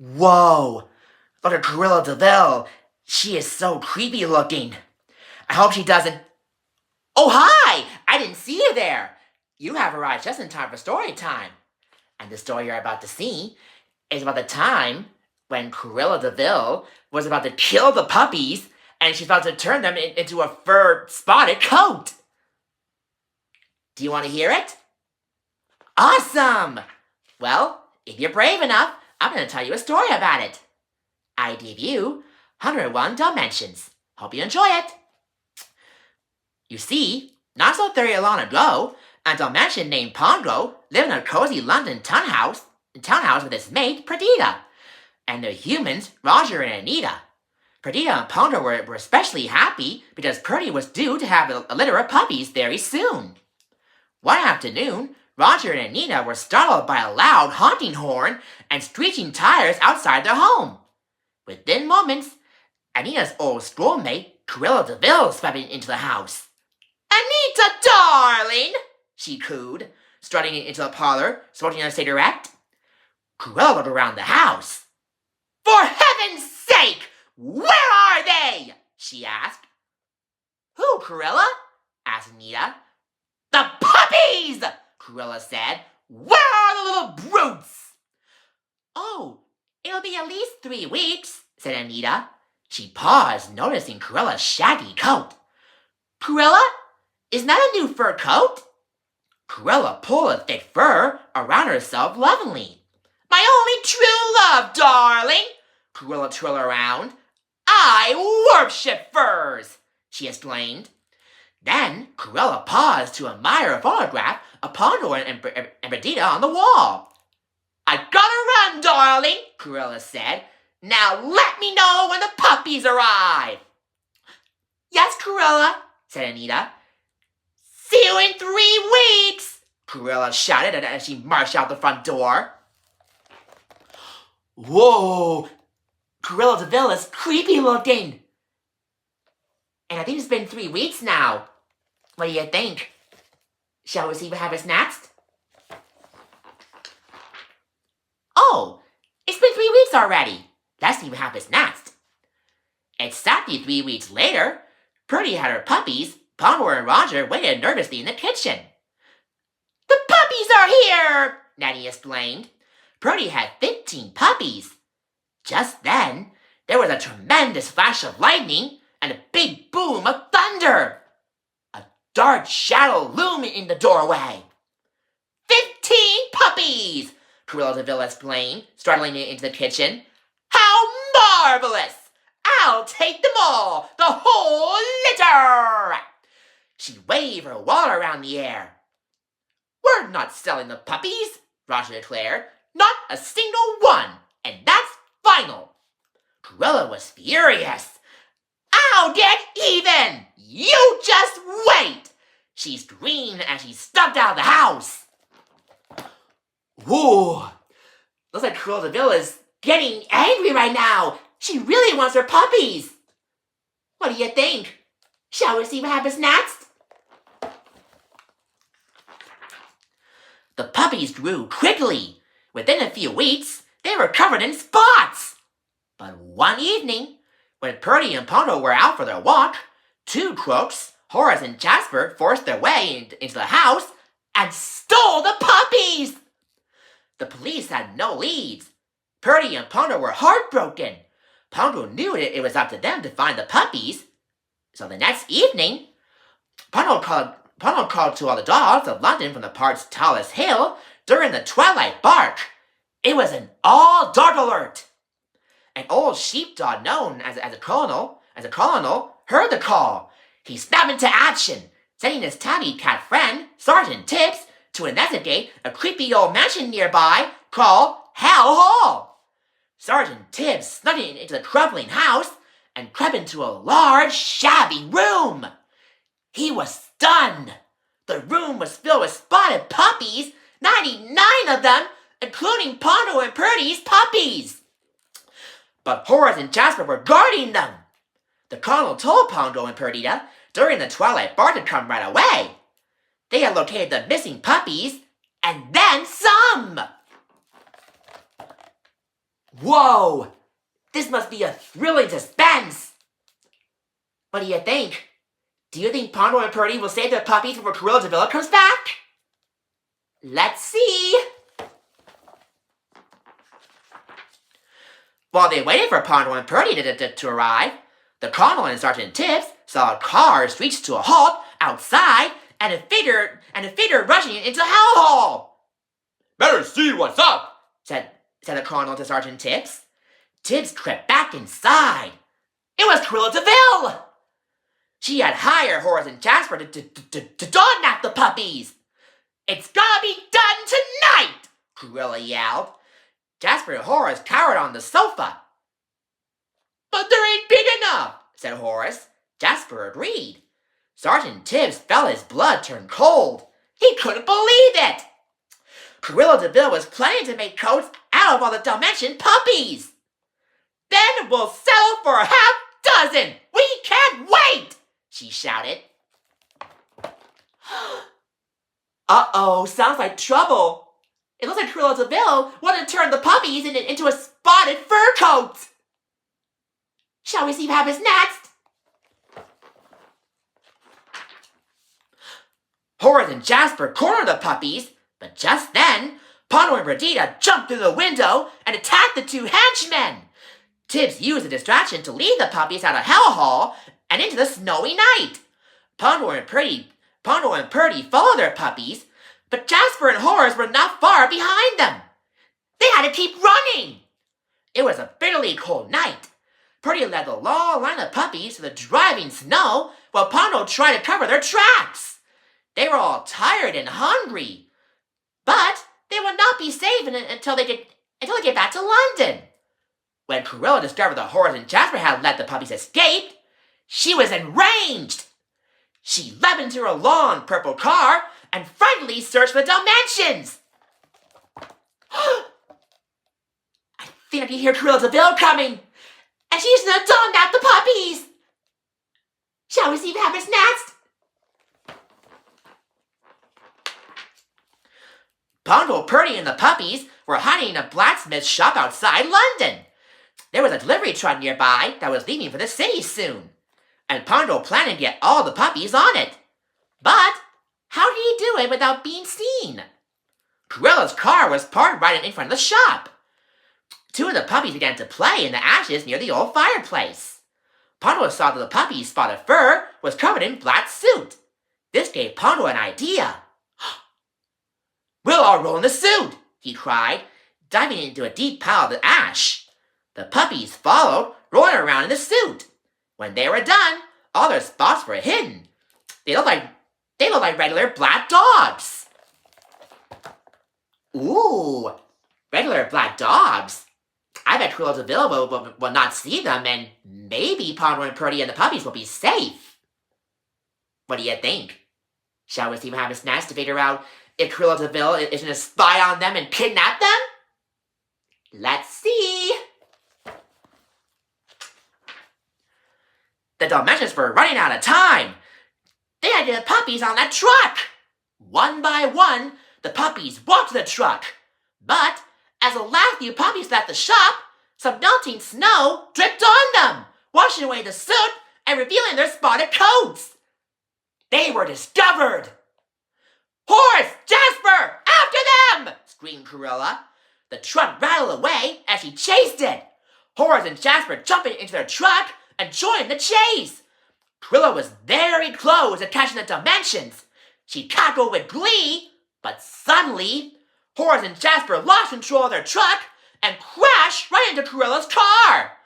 Whoa! Look at Cruella deville. She is so creepy looking. I hope she doesn't... Oh, hi! I didn't see you there. You have arrived just in time for story time. And the story you're about to see is about the time when Cruella deville was about to kill the puppies and she's about to turn them into a fur spotted coat. Do you want to hear it? Awesome! Well, if you're brave enough, I'm going to tell you a story about it. I debut 101 Dalmatians. Hope you enjoy it. You see, not so very long ago, a Dalmatian named Pongo lived in a cozy London townhouse with his mate, Perdita, and their humans, Roger and Anita. Perdita and Pongo were especially happy because Perdy was due to have a litter of puppies very soon. One afternoon, Roger and Anita were startled by a loud honking horn and screeching tires outside their home. Within moments, Anita's old schoolmate, Cruella deville, swept into the house. "Anita, darling!" she cooed, strutting into the parlor, smoking a cigarette. Cruella looked around the house. "For heaven's sake, where are they?" she asked. "Who, Cruella?" asked Anita. "The puppies!" Cruella said. "Where are the little brutes?" "Oh, it'll be at least 3 weeks," said Anita. She paused, noticing Cruella's shaggy coat. "Cruella, isn't that a new fur coat?" Cruella pulled a thick fur around herself lovingly. "My only true love, darling!" Cruella twirled around. "I worship furs!" she explained. Then Cruella paused to admire a photograph of Pongo and Perdita on the wall. "I gotta run, darling," Cruella said. "Now let me know when the puppies arrive." "Yes, Cruella," said Anita. "See you in 3 weeks," Cruella shouted as she marched out the front door. Whoa! Cruella deville is creepy looking. And I think it's been 3 weeks now. What do you think? Shall we see what happens next? Oh, it's been 3 weeks already. Let's see what happens next. Exactly 3 weeks later, Perdy had her puppies, Pongo and Roger, waited nervously in the kitchen. "The puppies are here!" Nanny explained. Perdy had 15 puppies. Just then, there was a tremendous flash of lightning and a big boom of thunder. A dark shadow loomed in the doorway. 15 puppies! Cruella deville explained, startling into the kitchen. "How marvelous! I'll take them all, the whole litter!" She waved her wallet around the air. "We're not selling the puppies," Roger declared. "Not a single one, and that's final." Cruella was furious. "I'll get even! You just wait!" she screamed as she stepped out of the house. Whoa! Looks like Cruella deville is getting angry right now. She really wants her puppies. What do you think? Shall we see what happens next? The puppies grew quickly. Within a few weeks, they were covered in spots. But one evening, when Perdy and Pongo were out for their walk, 2 crooks, Horace and Jasper, forced their way into the house and stole the puppies. The police had no leads. Perdy and Pongo were heartbroken. Pongo knew it was up to them to find the puppies. So the next evening, Pongo called to all the dogs of London from the park's tallest hill during the twilight bark. It was an all-dark alert. An old sheepdog known as a colonel heard the call. He snapped into action, sending his tabby cat friend, Sergeant Tibs, to investigate a creepy old mansion nearby called Hell Hall. Sergeant Tibs snuck into the crumbling house and crept into a large, shabby room. He was stunned. The room was filled with spotted puppies, 99 of them, including Pongo and Perdy's puppies. But Horace and Jasper were guarding them. The colonel told Pongo and Perdita during the twilight bar to come right away. They had located the missing puppies, and then some. Whoa! This must be a thrilling suspense! What do you think? Do you think Pongo and Perdy will save their puppies before Cruella deville comes back? Let's see! While they waited for Pongo and Perdy to arrive, the Colonel and Sergeant Tibs saw a car screech to a halt outside and a figure rushing into hellhole. "Better see what's up," said the Colonel to Sergeant Tibs. Tibs crept back inside. It was Cruella deville! She had hired Horace and Jasper to kidnap the puppies. "It's gonna be done tonight!" Cruella yelled. Jasper and Horace cowered on the sofa. "But there ain't big enough," said Horace. Jasper agreed. Sergeant Tibs felt his blood turn cold. He couldn't believe it. Cruella deville was planning to make coats out of all the Dalmatian puppies. "Then we'll settle for a half dozen! We can't wait!" she shouted. Uh-oh, sounds like trouble. It looks like Cruella deville wanted to turn the puppies into a spotted fur coat. Shall we see what happens next? Horace and Jasper cornered the puppies, but just then, Pongo and Perdita jumped through the window and attacked the two henchmen. Tibs used the distraction to lead the puppies out of hellhole and into the snowy night. Pongo and Perdy followed their puppies, but Jasper and Horace were not far behind them. They had to keep running. It was a bitterly cold night. Perdy led the long line of puppies through the driving snow while Pongo tried to cover their tracks. They were all tired and hungry, but they would not be safe until they get back to London. When Cruella discovered that Horace and Jasper had let the puppies escape, she was enraged. She leapt into her long purple car and frighteningly searched for the Dalmatians. I think I can hear Cruella deville coming, and she's gonna kidnap the puppies. Shall we see what happens next? Pongo, Perdy, and the puppies were hiding in a blacksmith's shop outside London. There was a delivery truck nearby that was leaving for the city soon, and Pongo planned to get all the puppies on it. But how did he do it without being seen? Cruella's car was parked right in front of the shop. Two of the puppies began to play in the ashes near the old fireplace. Pongo saw that the puppy's spotted fur was covered in black soot. This gave Pongo an idea. "We'll all roll in the soot," he cried, diving into a deep pile of ash. The puppies followed, rolling around in the soot. When they were done, all their spots were hidden. They looked like regular black dogs. Ooh, regular black dogs. I bet Cruella deville will not see them, and maybe Pongo and Perdy and the puppies will be safe. What do you think? Shall we see what happens next to figure out if Cruella deville is going to spy on them and kidnap them? Let's see. The Dalmatians were running out of time. They had to get the puppies on that truck. One by one, the puppies walked to the truck. But as the last few puppies left the shop, some melting snow dripped on them, washing away the soot and revealing their spotted coats. They were discovered. "Horace! Jasper! After them!" screamed Cruella. The truck rattled away as she chased it. Horace and Jasper jumped into their truck and joined the chase. Cruella was very close to catching the Dalmatians. She cackled with glee, but suddenly, Horace and Jasper lost control of their truck and crashed right into Cruella's car.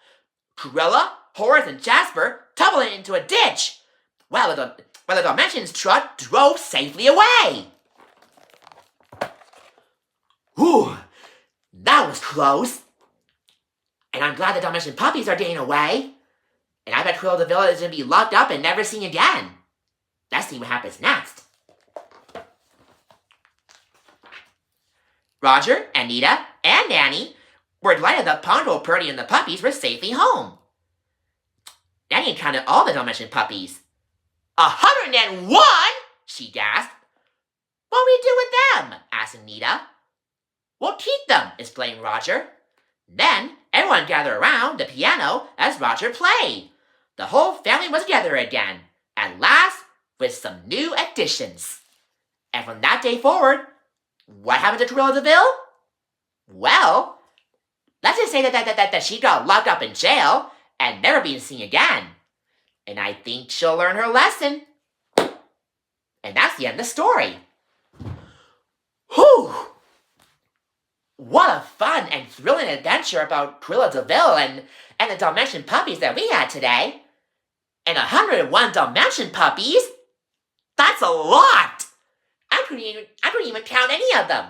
Cruella, Horace, and Jasper tumbled into a ditch, while the Dalmatian's truck drove safely away. Ooh, that was close. And I'm glad the Dalmatian puppies are getting away. And I bet Cruella deville is going to be locked up and never seen again. Let's see what happens next. Roger, Anita, and Nanny were delighted that Pongo, Perdy, and the puppies were safely home. Nanny counted all the Dalmatian puppies. 101! She gasped. "What will we do with them?" asked Anita. "We'll keep them," explained Roger. Then everyone gathered around the piano as Roger played. The whole family was together again, at last with some new additions. And from that day forward, what happened to Cruella DeVille? Well, let's just say that she got locked up in jail and never been seen again. And I think she'll learn her lesson. And that's the end of the story. Whew! What a fun and thrilling adventure about Cruella DeVille and the Dalmatian puppies that we had today. And 101 Dalmatian puppies? That's a lot! I couldn't even count any of them.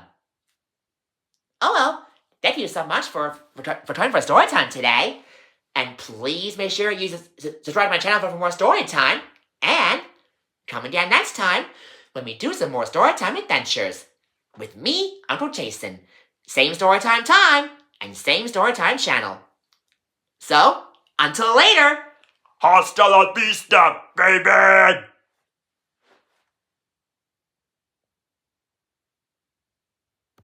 Oh well, thank you so much for joining for story time today. And please make sure you subscribe to my channel for more story time. And come again next time when we do some more story time adventures. With me, Uncle Jason. Same story time and same story time channel. So, until later. Hasta la vista, baby!